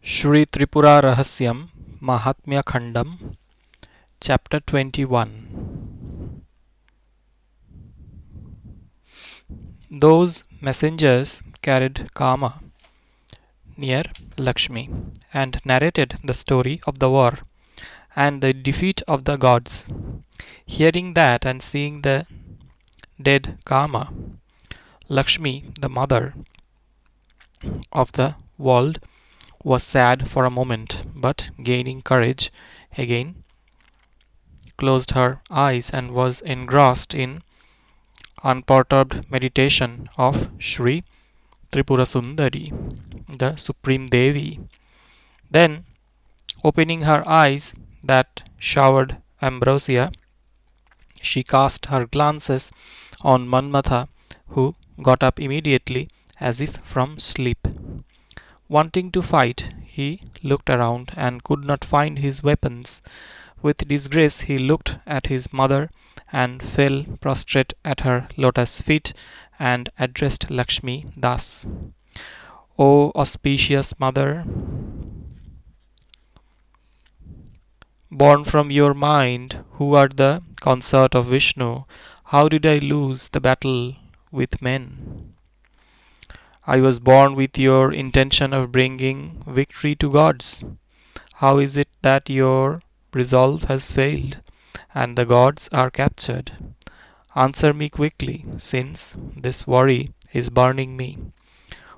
Shri Tripura Rahasyam MahatmyaKhandam, Chapter 21. Those messengers carried Kama near Lakshmi and narrated the story of the war and the defeat of the gods. Hearing that and seeing the dead Kama, Lakshmi, the mother of the world, was sad for a moment, but gaining courage again, closed her eyes and was engrossed in unperturbed meditation of Shri Tripura Sundari, the Supreme Devi. Then, opening her eyes that showered ambrosia, she cast her glances on Manmatha, who got up immediately as if from sleep. Wanting to fight, he looked around and could not find his weapons. With disgrace, he looked at his mother and fell prostrate at her lotus feet and addressed Lakshmi thus: O auspicious mother, born from your mind, who are the consort of Vishnu, how did I lose the battle with men? I was born with your intention of bringing victory to gods. How is it that your resolve has failed, and the gods are captured? Answer me quickly, since this worry is burning me.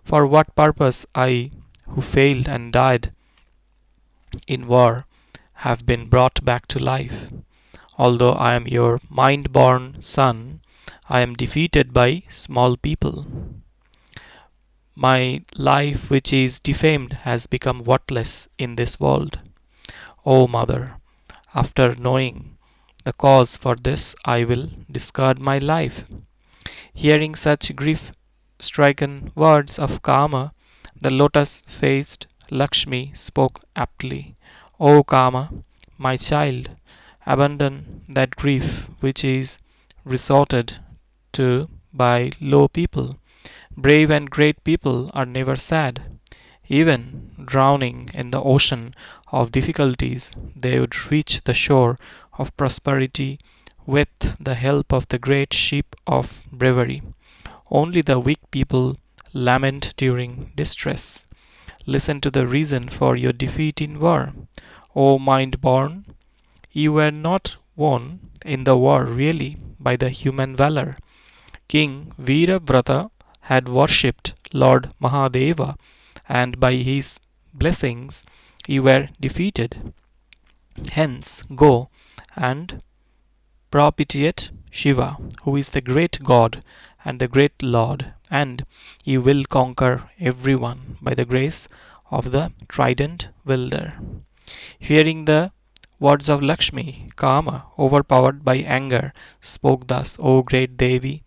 For what purpose I, who failed and died in war, have been brought back to life? Although I am your mind-born son, I am defeated by small people. My life, which is defamed, has become worthless in this world. O mother, after knowing the cause for this, I will discard my life. Hearing such grief-stricken words of Kama, the lotus-faced Lakshmi spoke aptly. O Kama, my child, abandon that grief which is resorted to by low people. Brave and great people are never sad. Even drowning in the ocean of difficulties, they would reach the shore of prosperity with the help of the great ship of bravery. Only the weak people lament during distress. Listen to the reason for your defeat in war. O mind born, you were not won in the war really by the human valor. King Viravrata had worshipped Lord Mahadeva, and by his blessings you were defeated. Hence go and propitiate Shiva, who is the great God and the great Lord, and you will conquer everyone by the grace of the trident wielder. Hearing the words of Lakshmi, Kama, overpowered by anger, spoke thus: O great Devi,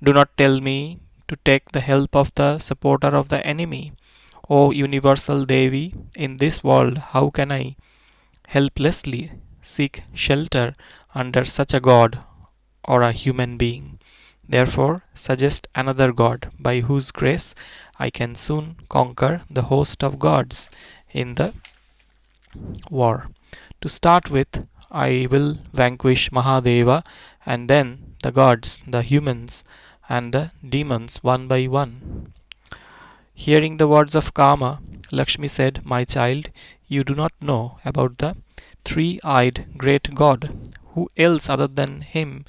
do not tell me to take the help of the supporter of the enemy. O universal Devi, in this world how can I helplessly seek shelter under such a god or a human being? Therefore, suggest another god by whose grace I can soon conquer the host of gods in the war. To start with, I will vanquish Mahadeva and then the gods, the humans, and the demons one by one. Hearing the words of Kama, Lakshmi said, My child, you do not know about the three-eyed great God. Who else other than him,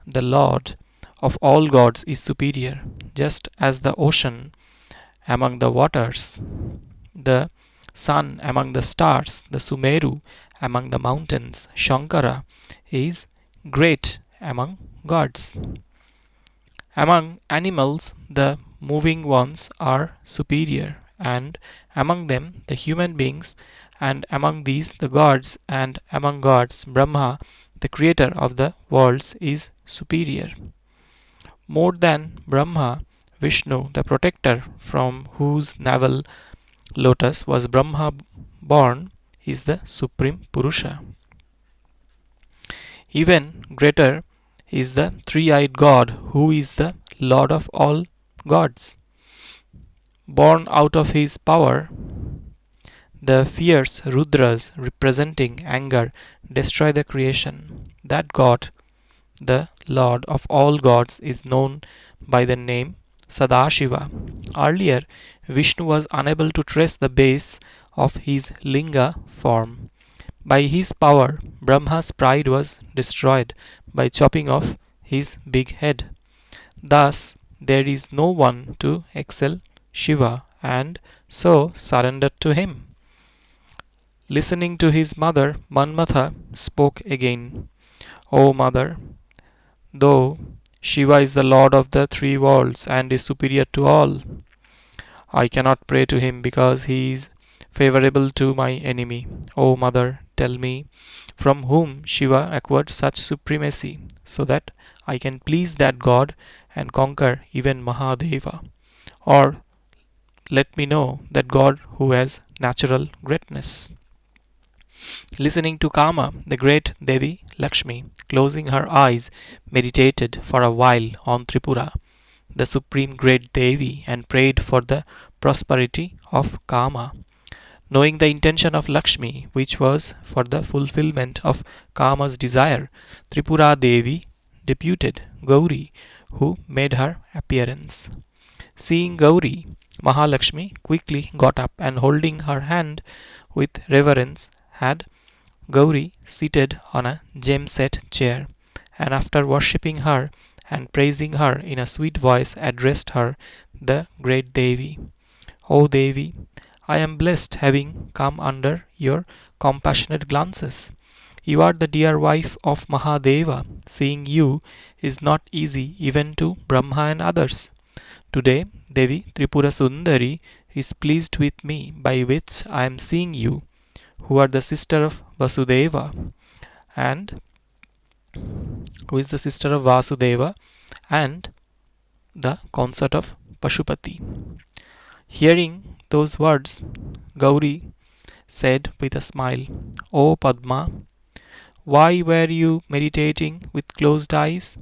the Lord of all gods, is superior? Just as the ocean among the waters, the sun among the stars, the Sumeru among the mountains, Shankara is great among gods. Among animals, the moving ones are superior, and among them the human beings, and among these the gods, and among gods Brahma, the creator of the worlds, is superior. More than Brahma, Vishnu, the protector from whose navel lotus was Brahma born, is the Supreme Purusha. Even greater is the three-eyed God, who is the Lord of all gods. Born out of his power, The fierce Rudras, representing anger, destroy the creation. That god, the lord of all gods, is known by the name Sadashiva. Earlier, Vishnu was unable to trace the base of his linga form. By his power, Brahma's pride was destroyed by chopping off his big head. Thus, there is no one to excel Shiva, and so surrendered to him. Listening to his mother, Manmatha spoke again. O mother, though Shiva is the lord of the three worlds and is superior to all, I cannot pray to him because he is favorable to my enemy. O mother, tell me from whom Shiva acquired such supremacy, so that I can please that god and conquer even Mahadeva. Or let me know that god who has natural greatness. Listening to Kama, the great Devi Lakshmi, closing her eyes, meditated for a while on Tripura, the supreme great Devi, and prayed for the prosperity of Kama. Knowing the intention of Lakshmi, which was for the fulfillment of Kama's desire, Tripura Devi deputed Gauri, who made her appearance. Seeing Gauri, Mahalakshmi quickly got up and holding her hand with reverence had Gauri seated on a gem set chair, and after worshipping her and praising her in a sweet voice, addressed her, the great Devi. O Devi, I am blessed having come under your compassionate glances. You are the dear wife of Mahadeva. Seeing you is not easy even to Brahma and others. Today, Devi Tripura Sundari is pleased with me, by which I am seeing you, who are the sister of Vasudeva, and who is the sister of Vasudeva and the consort of Pashupati. Hearing those words, Gauri said with a smile, O Padma, why were you meditating with closed eyes?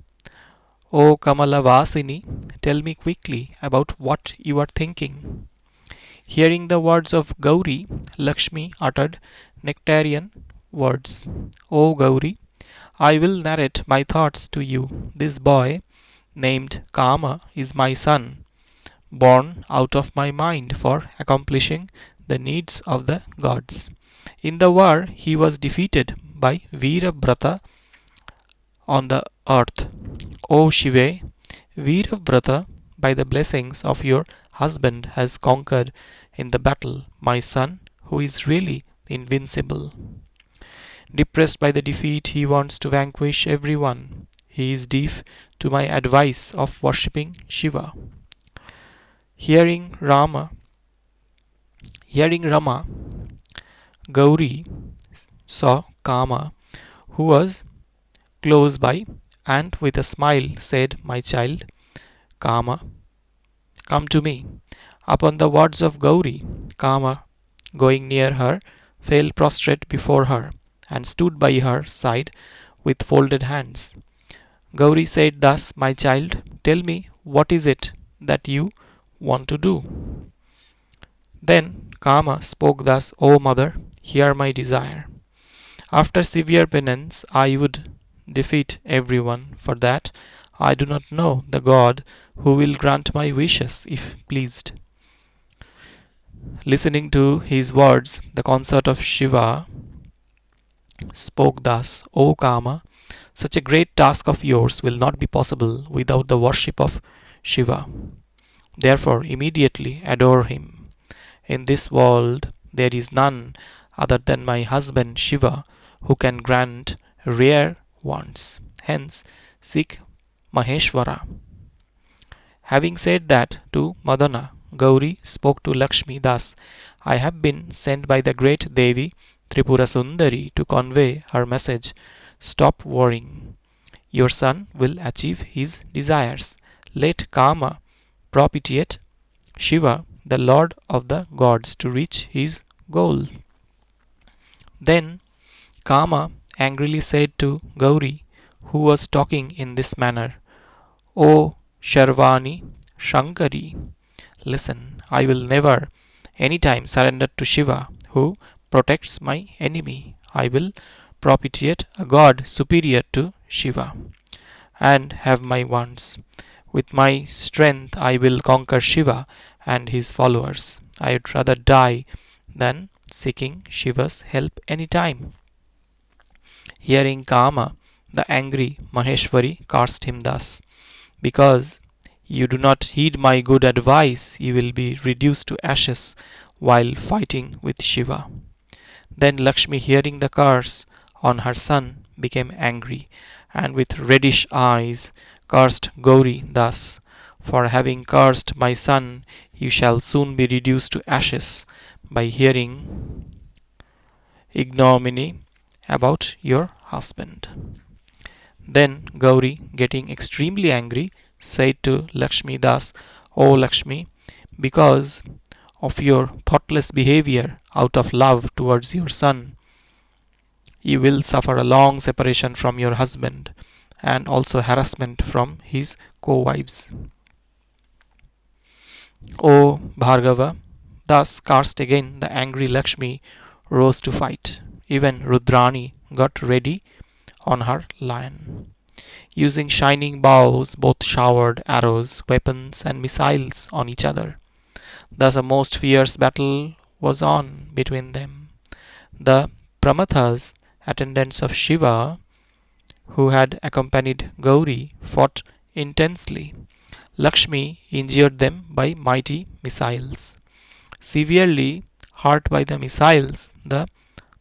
O Kamala Vasini, tell me quickly about what you are thinking. Hearing the words of Gauri, Lakshmi uttered nectarian words. O Gauri, I will narrate my thoughts to you. This boy, named Kama, is my son, born out of my mind for accomplishing the needs of the gods. In the war, he was defeated by Viravrata on the earth. O Shiva, Viravrata, by the blessings of your husband, has conquered in the battle my son, who is really invincible. Depressed by the defeat, he wants to vanquish everyone. He is deaf to my advice of worshipping Shiva. Hearing Rama, Gauri saw Kama, who was close by, and with a smile said, My child, Kama, come to me. Upon the words of Gauri, Kama, going near her, fell prostrate before her, and stood by her side with folded hands. Gauri said thus, My child, tell me what is it that you want to do. Then Kama spoke thus, O mother, hear my desire. After severe penance, I would defeat everyone. For that, I do not know the God who will grant my wishes if pleased. Listening to his words, the consort of Shiva spoke thus, O Kama, such a great task of yours will not be possible without the worship of Shiva. Therefore, immediately adore him. In this world, there is none other than my husband Shiva who can grant rare wants. Hence, seek Maheshwara. Having said that to Madana, Gauri spoke to Lakshmi thus, I have been sent by the great Devi Tripura Sundari to convey her message. Stop worrying. Your son will achieve his desires. Let Kama propitiate Shiva, the lord of the gods, to reach his goal. Then Kama angrily said to Gauri, who was talking in this manner, O Sharvani Shankari, listen, I will never any time surrender to Shiva, who protects my enemy. I will propitiate a god superior to Shiva and have my wants. With my strength, I will conquer Shiva and his followers. I would rather die than seeking Shiva's help any time. Hearing Kama, the angry Maheshwari cursed him thus: because you do not heed my good advice, you will be reduced to ashes while fighting with Shiva. Then Lakshmi, hearing the curse on her son, became angry, and with reddish eyes cursed Gauri thus: for having cursed my son, you shall soon be reduced to ashes by hearing ignominy about your husband. Then Gauri, getting extremely angry, said to Lakshmi thus: O Lakshmi, because of your thoughtless behavior out of love towards your son, you will suffer a long separation from your husband and also harassment from his co-wives. O Bhargava, thus cursed again, the angry Lakshmi rose to fight. Even Rudrani got ready on her lion. Using shining bows, both showered arrows, weapons, and missiles on each other. Thus a most fierce battle was on between them. The Pramathas, attendants of Shiva, who had accompanied Gauri, fought intensely. Lakshmi injured them by mighty missiles. Severely hurt by the missiles, the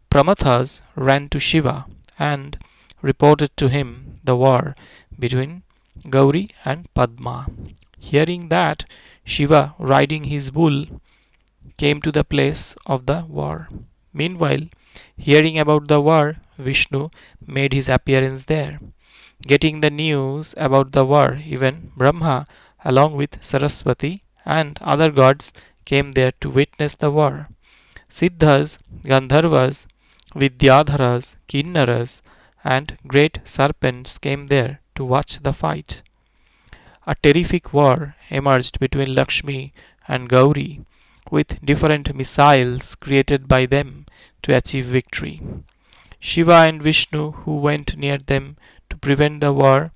Pramathas ran to Shiva and reported to him the war between Gauri and Padma. Hearing that, Shiva, riding his bull, came to the place of the war. Meanwhile, hearing about the war, Vishnu made his appearance there. Getting the news about the war, even Brahma, along with Sarasvati and other gods, came there to witness the war. Siddhas, Gandharvas, Vidyadharas, Kinnaras, and great serpents came there to watch the fight. A terrific war emerged between Lakshmi and Gauri, with different missiles created by them to achieve victory. Shiva and Vishnu, who went near them to prevent the war,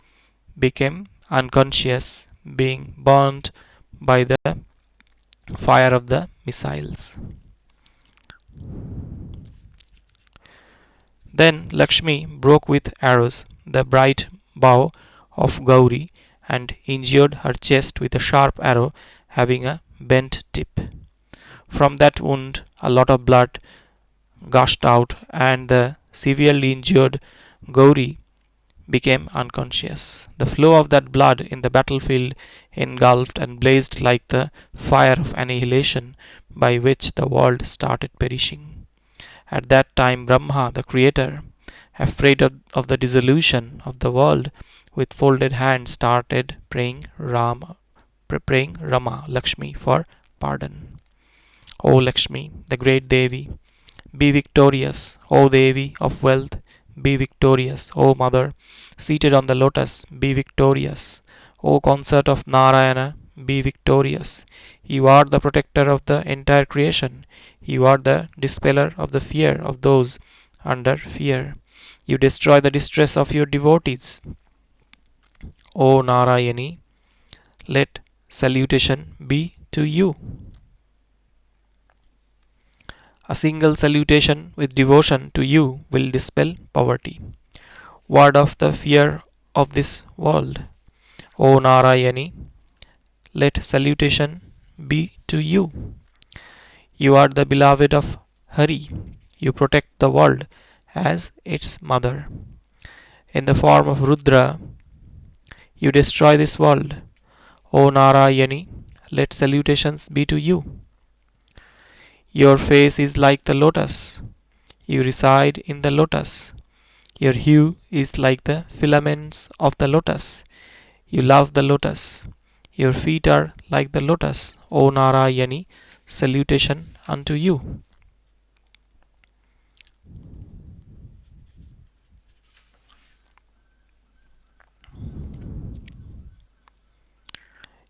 became unconscious, being burnt by the fire of the missiles. Then Lakshmi broke with arrows the bright bow of Gauri and injured her chest with a sharp arrow having a bent tip. From that wound, a lot of blood gushed out, and the severely injured Gauri became unconscious. The flow of that blood in the battlefield engulfed and blazed like the fire of annihilation by which the world started perishing. At that time, Brahma, the creator, afraid of the dissolution of the world, with folded hands started praying Rama, Lakshmi, for pardon. O Lakshmi, the great Devi, be victorious. O Devi of wealth, be victorious. O Mother, seated on the lotus, be victorious. O consort of Narayana, be victorious. You are the protector of the entire creation. You are the dispeller of the fear of those under fear. You destroy the distress of your devotees. O Narayani, let salutation be to you. A single salutation with devotion to you will dispel poverty. Ward off the fear of this world. O Narayani, let salutation be to you. You are the beloved of Hari. You protect the world as its mother. In the form of Rudra, you destroy this world. O Narayani, let salutations be to you. Your face is like the lotus. You reside in the lotus. Your hue is like the filaments of the lotus. You love the lotus. Your feet are like the lotus. O Narayani, salutation unto you.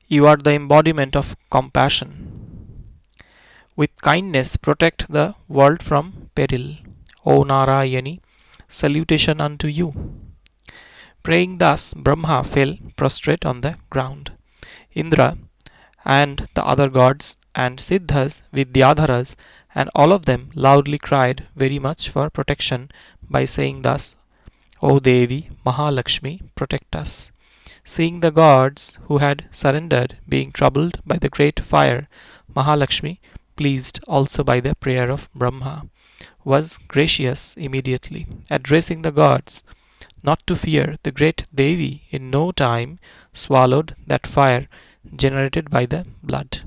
You are the embodiment of compassion. With kindness protect the world from peril. O Narayani, salutation unto you. Praying thus, Brahma fell prostrate on the ground. Indra and the other gods and Siddhas, Vidyadharas, and all of them loudly cried very much for protection by saying thus, O Devi, Mahalakshmi, protect us. Seeing the gods who had surrendered being troubled by the great fire, Mahalakshmi, pleased also by the prayer of Brahma, was gracious immediately, addressing the gods not to fear. The great Devi in no time swallowed that fire generated by the blood.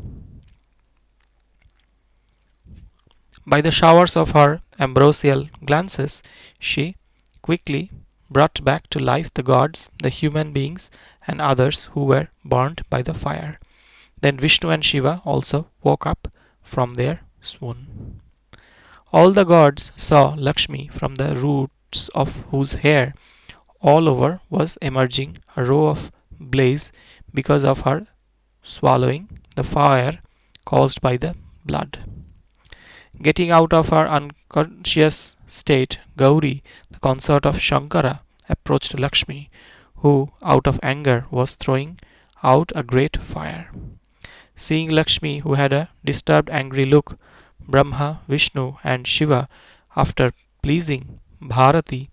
By the showers of her ambrosial glances, she quickly brought back to life the gods, the human beings, and others who were burnt by the fire. Then Vishnu and Shiva also woke up from their swoon. All the gods saw Lakshmi, from the roots of whose hair all over was emerging a row of blaze because of her swallowing the fire caused by the blood. Getting out of her unconscious state, Gauri, the consort of Shankara, approached Lakshmi, who, out of anger, was throwing out a great fire. Seeing Lakshmi, who had a disturbed, angry look, Brahma, Vishnu, and Shiva, after pleasing Bharati,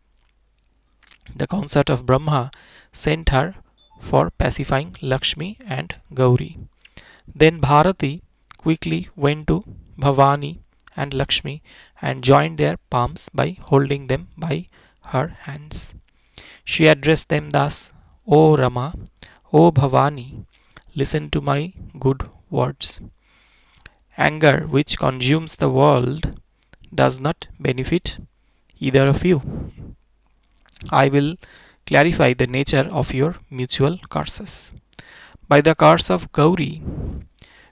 the consort of Brahma, sent her for pacifying Lakshmi and Gauri. Then Bharati quickly went to Bhavani and Lakshmi and joined their palms by holding them by her hands. She addressed them thus, O Rama, O Bhavani, listen to my good words. Anger which consumes the world does not benefit either of you. I will clarify the nature of your mutual curses. By the curse of Gauri,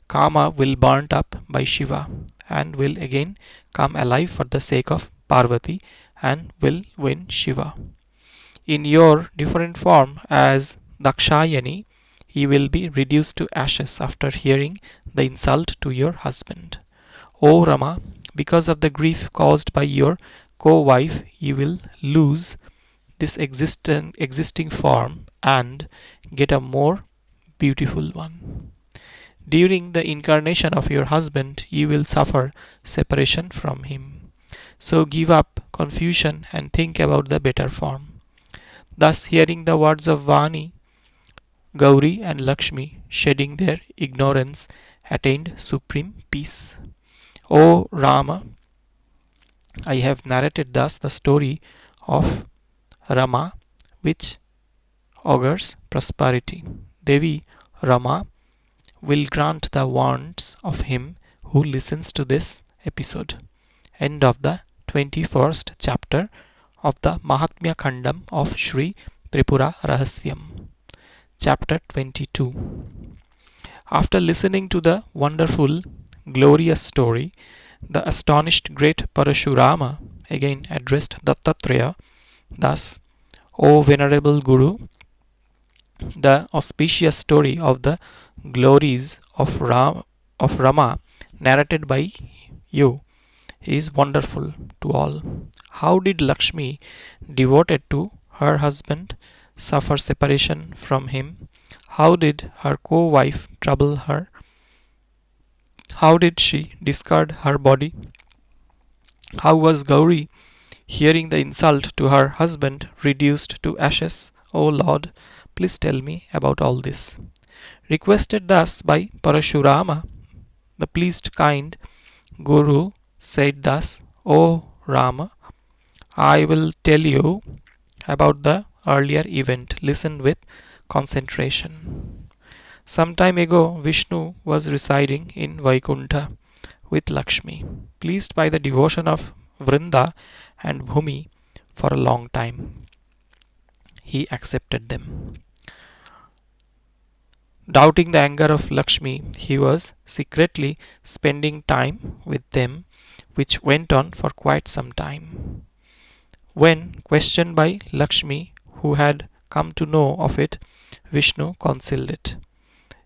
Kama will burnt up by Shiva and will again come alive for the sake of Parvati and will win Shiva. In your different form as Daksayajna, he will be reduced to ashes after hearing the insult to your husband. O Rama, because of the grief caused by your co-wife, you will lose this existing form and get a more beautiful one. During the incarnation of your husband, you will suffer separation from him. So give up confusion and think about the better form. Thus, hearing the words of Vani, Gauri and Lakshmi, shedding their ignorance, attained supreme peace. O Rama, I have narrated thus the story of Rama, which augurs prosperity. Devi Rama will grant the wants of him who listens to this episode. End of the 21st chapter of the MahatmyaKhandam of Sri Tripura Rahasyam. Chapter 22. After listening to the wonderful, glorious story, the astonished great Parashurama again addressed Dattatreya thus, O Venerable Guru, the auspicious story of the glories of Rama narrated by you is wonderful to all. How did Lakshmi, devoted to her husband, suffer separation from him? How did her co-wife trouble her? How did she discard her body? How was Gauri, hearing the insult to her husband, reduced to ashes? O Lord, please tell me about all this. Requested thus by Parashurama, the pleased kind Guru said thus, O Rama, I will tell you about the earlier event. Listen with concentration. Some time ago, Vishnu was residing in Vaikuntha with Lakshmi, pleased by the devotion of Vrinda and Bhumi for a long time. He accepted them. Doubting the anger of Lakshmi, he was secretly spending time with them, which went on for quite some time. When questioned by Lakshmi, who had come to know of it, Vishnu concealed it.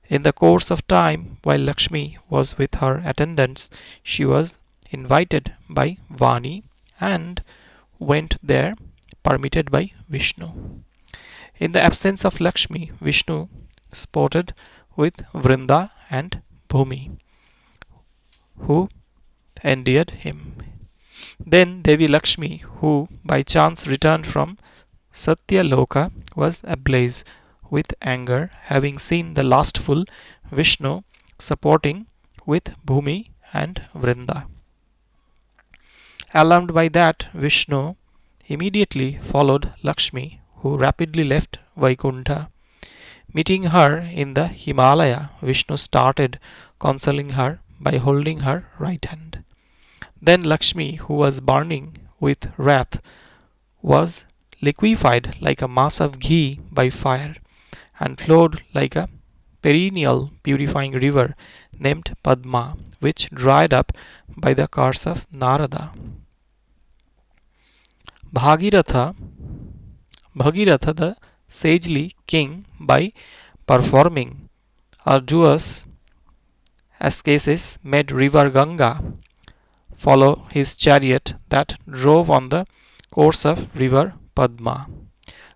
In the course of time, while Lakshmi was with her attendants, she was invited by Vani and went there, permitted by Vishnu. In the absence of Lakshmi, Vishnu sported with Vrinda and Bhumi, who endeared him. Then Devi Lakshmi, who by chance returned from Satyaloka, was ablaze with anger, having seen the lustful Vishnu supporting with Bhumi and Vrinda. Alarmed by that, Vishnu immediately followed Lakshmi, who rapidly left Vaikuntha. Meeting her in the Himalaya, Vishnu started consoling her by holding her right hand. Then Lakshmi, who was burning with wrath, was liquefied like a mass of ghee by fire and flowed like a perennial purifying river named Padma, which dried up by the curse of Narada. Bhagiratha, Bhagiratha the sagely king, by performing arduous ascesis, made river Ganga follow his chariot that drove on the course of river Padma.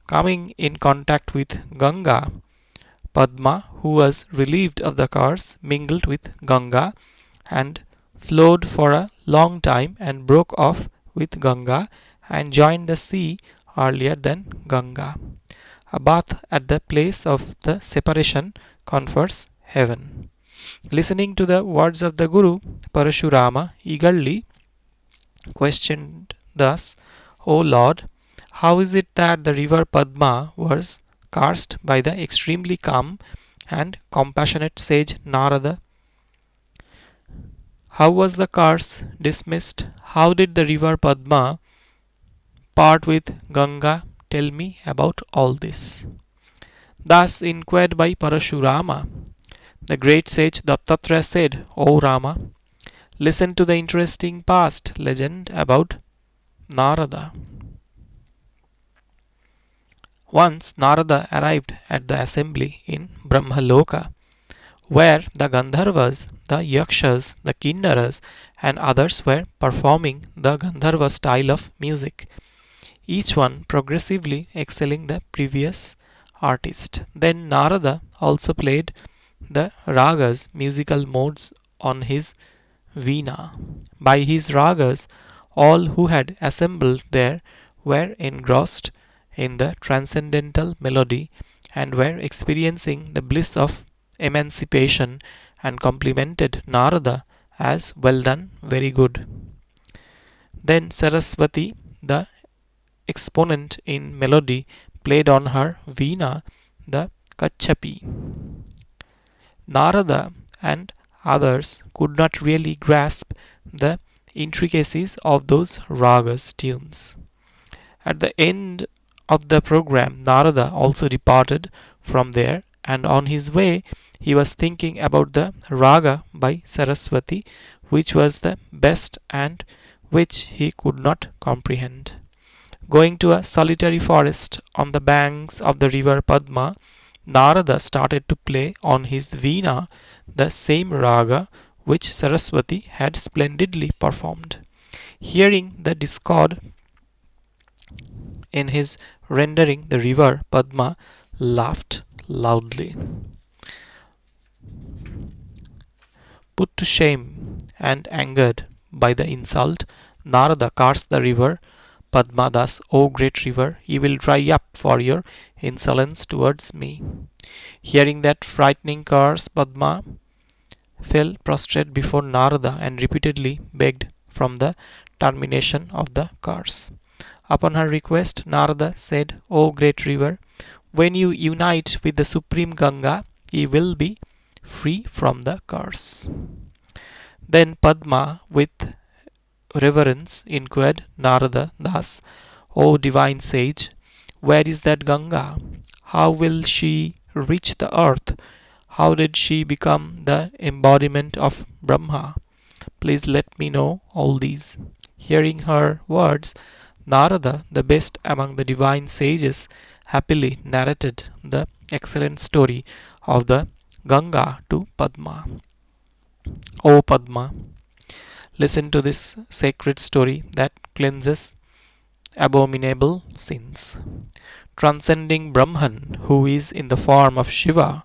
Coming in contact with Ganga, Padma, who was relieved of the curse, mingled with Ganga and flowed for a long time and broke off with Ganga and joined the sea earlier than Ganga. A bath at the place of the separation confers heaven. Listening to the words of the Guru, Parashurama eagerly questioned thus, O Lord, how is it that the river Padma was cursed by the extremely calm and compassionate sage Narada? How was the curse dismissed? How did the river Padma part with Ganga? Tell me about all this. Thus inquired by Parashurama, the great sage Dattatreya said, O Rama, listen to the interesting past legend about Narada. Once Narada arrived at the assembly in Brahmaloka, where the Gandharvas, the Yakshas, the Kinnaras, and others were performing the Gandharva style of music, each one progressively excelling the previous artist. Then Narada also played the ragas, musical modes, on his veena. By his ragas, all who had assembled there were engrossed in the transcendental melody and were experiencing the bliss of emancipation and complimented Narada as well done, very good. Then Sarasvati, the exponent in melody, played on her veena the Kachapi. Narada and others could not really grasp the intricacies of those ragas tunes. At the end of the program, Narada also departed from there, and on his way he was thinking about the raga by Saraswati, which was the best and which he could not comprehend. Going to a solitary forest on the banks of the river Padma, Narada started to play on his veena the same raga which Saraswati had splendidly performed. Hearing the discord in his rendering, the river Padma laughed loudly. Put to shame and angered by the insult, Narada cursed the river Padma thus, O great river, you will dry up for your insolence towards me. Hearing that frightening curse, Padma fell prostrate before Narada and repeatedly begged from the termination of the curse. Upon her request, Narada said, O great river, when you unite with the supreme Ganga, you will be free from the curse. Then Padma, with reverence, inquired Narada thus, O divine sage, where is that Ganga? How will she reach the earth? How did she become the embodiment of Brahma? Please let me know all these. Hearing her words, Narada, the best among the divine sages, happily narrated the excellent story of the Ganga to Padma. O Padma, listen to this sacred story that cleanses abominable sins. Transcending Brahman, who is in the form of Shiva,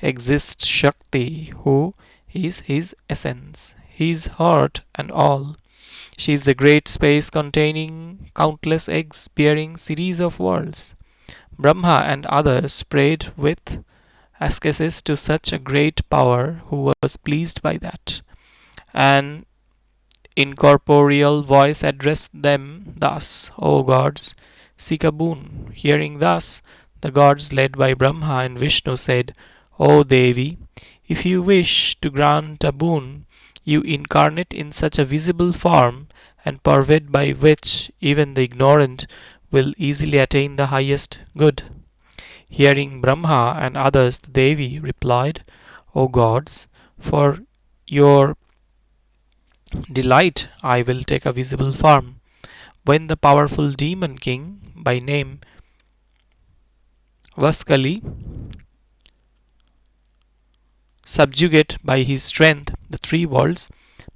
exists Shakti, who is his essence, his heart and all. She is the great space containing countless eggs bearing series of worlds. Brahma and others prayed with ascesis to such a great power who was pleased by that. An incorporeal voice addressed them thus, O gods, seek a boon. Hearing thus, the gods led by Brahma and Vishnu said, O Devi, if you wish to grant a boon, you incarnate in such a visible form and pervade by which even the ignorant will easily attain the highest good. Hearing Brahma and others, the Devi replied, O gods, for your delight I will take a visible form. When the powerful demon king, by name Vaskali, subjugate by his strength the three worlds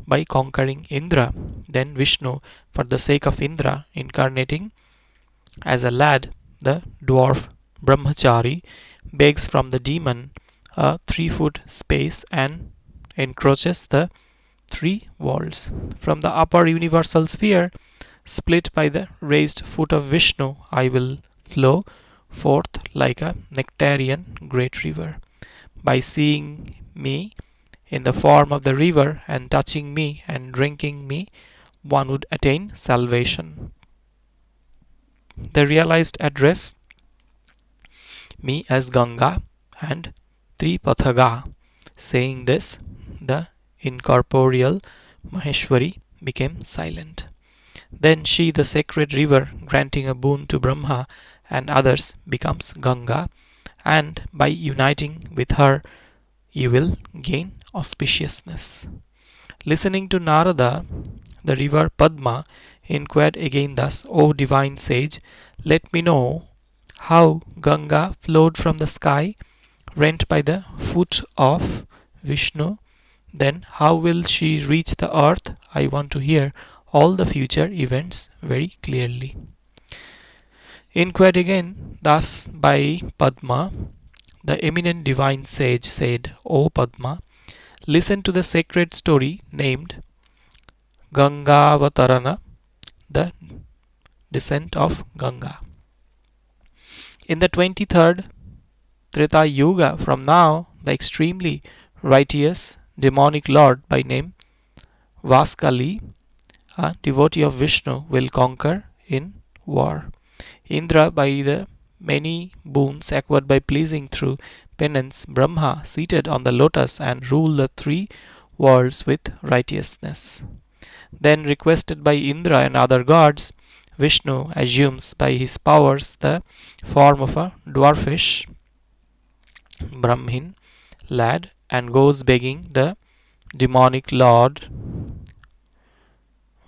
by conquering Indra, then Vishnu, for the sake of Indra, incarnating as a lad, the dwarf Brahmachari, begs from the demon a 3 foot space and encroaches the three worlds. From the upper universal sphere, split by the raised foot of Vishnu, I will flow forth like a nectarian great river. By seeing me in the form of the river and touching me and drinking me, one would attain salvation. The realized address me as Ganga and Tripathaga. Saying this, the incorporeal Maheshwari became silent. Then she, the sacred river, granting a boon to Brahma and others, becomes Ganga, and by uniting with her, you will gain auspiciousness. Listening to Narada, the river Padma inquired again thus, O divine sage, let me know how Ganga flowed from the sky, rent by the foot of Vishnu. Then how will she reach the earth? I want to hear all the future events very clearly. Inquired again thus by Padma, the eminent divine sage said, O Padma, listen to the sacred story named Gangavatarana, the descent of Ganga. In the 23rd Treta Yuga, from now, the extremely righteous demonic lord by name Vaskali, a devotee of Vishnu, will conquer in war. Indra, by the many boons acquired by pleasing through penance, Brahma, seated on the lotus and rule the three worlds with righteousness. Then, requested by Indra and other gods, Vishnu assumes by his powers the form of a dwarfish Brahmin lad and goes begging the demonic lord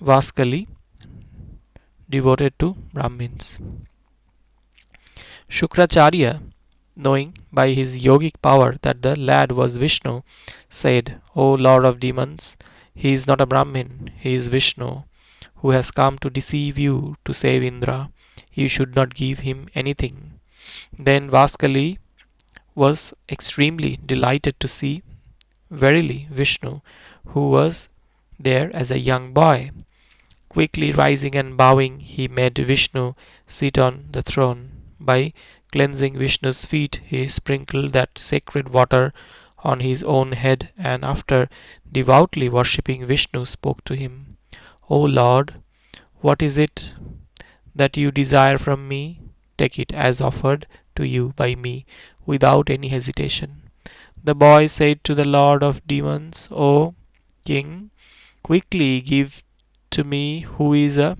Vaskali, devoted to Brahmins. Shukracharya, knowing by his yogic power that the lad was Vishnu, said, O Lord of demons, he is not a Brahmin, he is Vishnu, who has come to deceive you to save Indra. You should not give him anything. Then Vaskali was extremely delighted to see verily Vishnu, who was there as a young boy. Quickly rising and bowing, he made Vishnu sit on the throne. By cleansing Vishnu's feet, he sprinkled that sacred water on his own head, and after devoutly worshipping Vishnu, spoke to him. O Lord, what is it that you desire from me? Take it as offered to you by me, without any hesitation. The boy said to the Lord of demons, O King, quickly give to me, who is a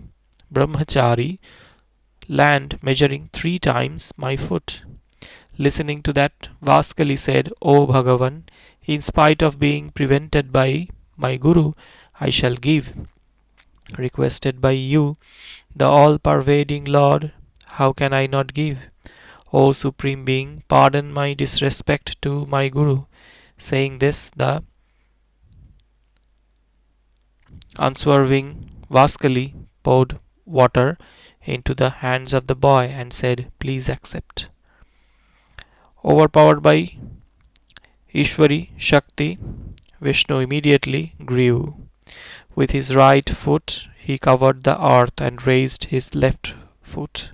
brahmachari, land measuring 3 times my foot. Listening to that, Vaskali said, O Bhagavan, in spite of being prevented by my Guru, I shall give. Requested by you, the all-pervading Lord, how can I not give? O Supreme Being, pardon my disrespect to my Guru. Saying this, the unswerving Vaskali poured water into the hands of the boy and said, Please accept. Overpowered by Ishwari Shakti, Vishnu immediately grew. With his right foot he covered the earth and raised his left foot.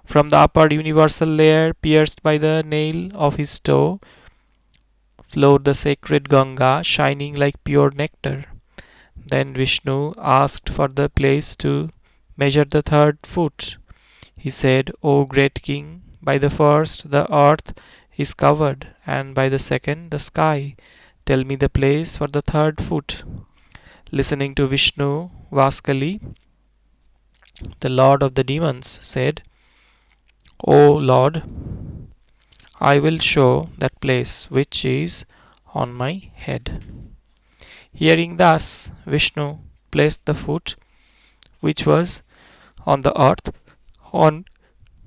From the upper universal layer, pierced by the nail of his toe, flowed the sacred Ganga, shining like pure nectar. Then Vishnu asked for the place to measure the third foot. He said, O great king, by the first the earth is covered, and by the second the sky. Tell me the place for the third foot. Listening to Vishnu, Vaskali, the lord of the demons, said, O Lord, I will show that place which is on my head. Hearing thus, Vishnu placed the foot which was on the earth on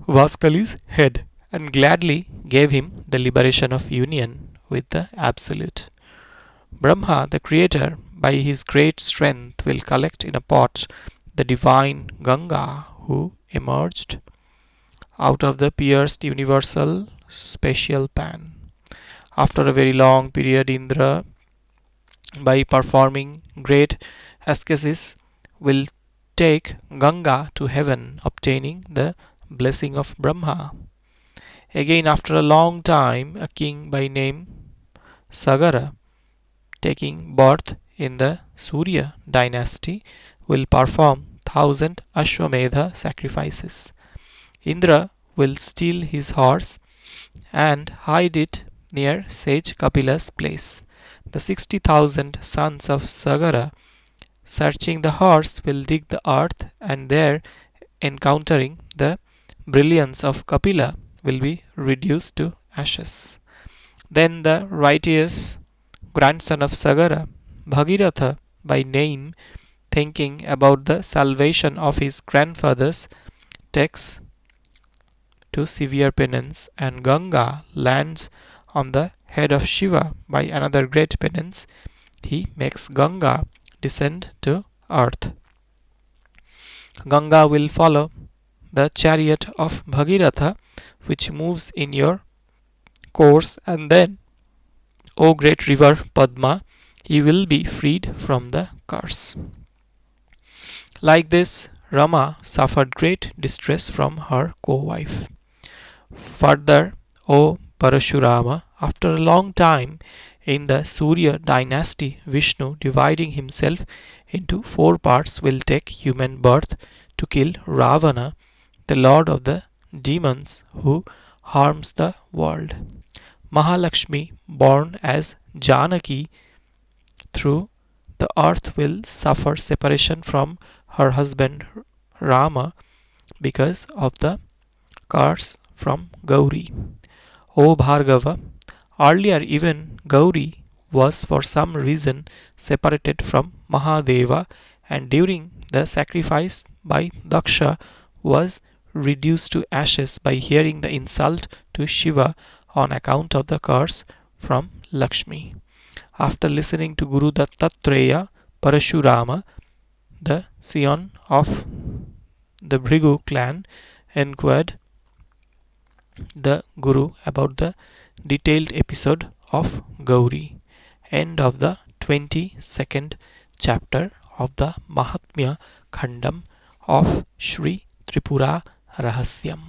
Vaskali's head and gladly gave him the liberation of union with the Absolute. Brahma, the creator, by his great strength will collect in a pot the divine Ganga who emerged out of the pierced universal spatial pan. After a very long period, Indra, by performing great ascesis, will take Ganga to heaven, obtaining the blessing of Brahma. Again, after a long time, a king by name Sagara, taking birth in the Surya dynasty, will perform 1,000 Ashwamedha sacrifices. Indra will steal his horse and hide it near sage Kapila's place. The 60,000 sons of Sagara, searching the horse, will dig the earth, and there, encountering the brilliance of Kapila, will be reduced to ashes. Then the righteous grandson of Sagara, Bhagiratha by name, thinking about the salvation of his grandfathers, takes to severe penance, and Ganga lands on the head of Shiva. By another great penance, he makes Ganga descend to earth. Ganga will follow the chariot of Bhagiratha, which moves in your course, and then, O great river Padma, you will be freed from the curse. Like this, Rama suffered great distress from her co-wife. Further, O Parashurama, after a long time in the Surya dynasty, Vishnu, dividing himself into 4 parts, will take human birth to kill Ravana, the lord of the demons who harms the world. Mahalakshmi, born as Janaki, through the earth will suffer separation from her husband Rama because of the curse from Gauri. O Bhargava, earlier even Gauri was for some reason separated from Mahadeva, and during the sacrifice by Daksha was reduced to ashes by hearing the insult to Shiva on account of the curse from Lakshmi. After listening to Guru Dattatreya, Parashurama, the scion of the Bhrigu clan, inquired the Guru about the detailed episode of Gauri. End of the 22nd chapter of the Mahatmya Khandam of Sri Tripura Rahasyam.